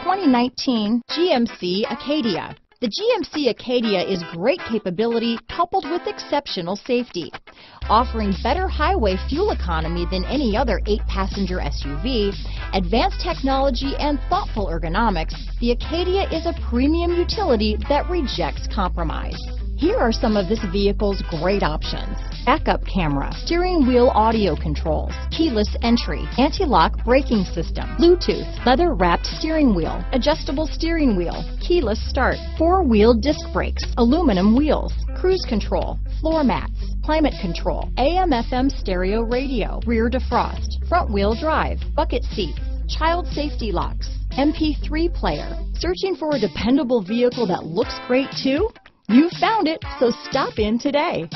2019 GMC Acadia. The GMC Acadia is great capability coupled with exceptional safety. Offering better highway fuel economy than any other 8-passenger SUV, advanced technology and thoughtful ergonomics, the Acadia is a premium utility that rejects compromise. Here are some of this vehicle's great options: backup camera, steering wheel audio controls, keyless entry, anti-lock braking system, Bluetooth, leather-wrapped steering wheel, adjustable steering wheel, keyless start, 4-wheel disc brakes, aluminum wheels, cruise control, floor mats, climate control, AM/FM stereo radio, rear defrost, front-wheel drive, bucket seats, child safety locks, MP3 player. Searching for a dependable vehicle that looks great too? You found it, so stop in today.